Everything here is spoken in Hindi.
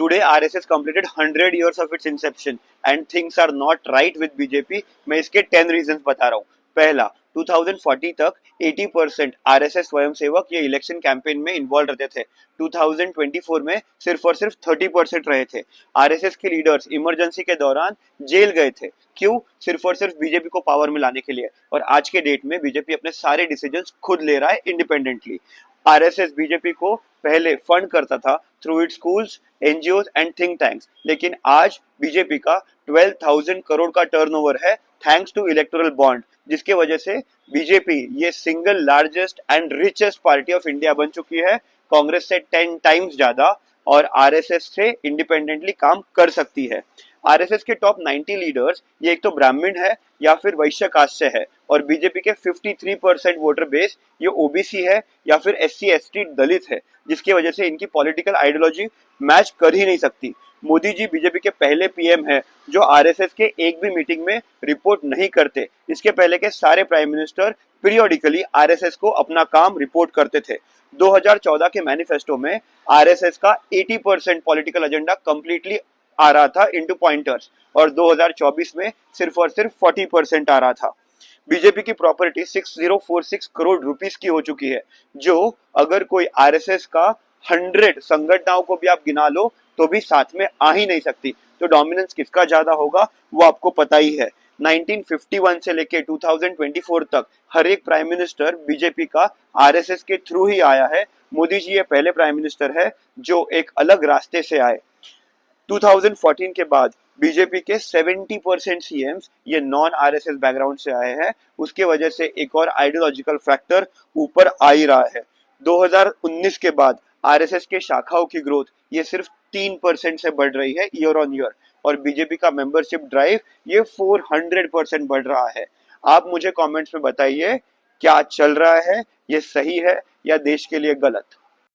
Today RSS completed 100 years of its inception and things are not right with BJP. मैं इसके 10 रीजंस बता रहा हूँ। पहला, 2040 तक 80% आरएसएस स्वयंसेवक ये इलेक्शन कैंपेन में इन्वॉल्व रहते थे। 2024 में सिर्फ और सिर्फ 30% रहे थे। आरएसएस के लीडर्स इमरजेंसी के दौरान जेल गए थे। क्यों? सिर्फ और सिर्फ बीजेपी को पावर में लाने के लिए। और आज के डेट में बीजेपी अपने सारे डिसीजंस खुद ले रहा है इंडिपेंडेंटली। आरएसएस बीजेपी को पहले फंड करता था through it schools, NGO and think tanks, लेकिन आज बीजेपी का 12,000 करोड़ का टर्नओवर है थैंक्स टू इलेक्टोरल बॉन्ड, जिसके वजह से बीजेपी ये single largest and richest party of India बन चुकी है, कांग्रेस से 10 टाइम्स ज्यादा, और आरएसएस से इंडिपेंडेंटली काम कर सकती है। आरएसएस के टॉप 90 लीडर्स ये एक तो ब्राह्मण है या फिर वैश्य कास्ट से है, और बीजेपी के 53% वोटर बेस ये ओबीसी है या फिर एससी एसटी दलित है, जिसकी वजह से इनकी पॉलिटिकल आइडियोलॉजी मैच कर ही नहीं सकती। मोदी जी बीजेपी के पहले पीएम है जो आरएसएस के एक भी मीटिंग में रिपोर्ट नहीं करते। इसके पहले के सारे प्राइम मिनिस्टर पीरियोडिकली आरएसएस को अपना काम रिपोर्ट करते थे। 2014 के मैनिफेस्टो में आरएसएस का 80% पॉलिटिकल एजेंडा कंप्लीटली आ रहा था इनटू पॉइंटर्स, और 2024 में सिर्फ और सिर्फ 40% आ रहा था। बीजेपी की प्रॉपर्टी 6046 करोड़ रुपीस की हो चुकी है, जो अगर कोई आरएसएस का 100 संगठनों को भी आप गिना लो तो भी साथ में आ ही नहीं सकती। तो डोमिनेंस किसका ज्यादा होगा वो आपको पता ही है। 1951 से लेके 2024 तक हर एक प्राइम मिनिस्टर बीजेपी का आरएसएस के थ्रू ही आया है। मोदी जी ये पहले प्राइम मिनिस्टर है जो एक अलग रास्ते से आए। 2014 के बाद बीजेपी के 70% सीएम्स ये नॉन आरएसएस बैकग्राउंड से आए हैं। उसके वजह से एक और आइडियोलॉजिकल फैक्टर ऊपर आ ही रहा है। 2019 के बाद आरएसएस के शाखाओं की ग्रोथ ये सिर्फ 3% से बढ़ रही है ईयर ऑन ईयर, और बीजेपी का मेंबरशिप ड्राइव ये 400% बढ़ रहा है। आप मुझे कमेंट्स में बताइए क्या चल रहा है, ये सही है या देश के लिए गलत।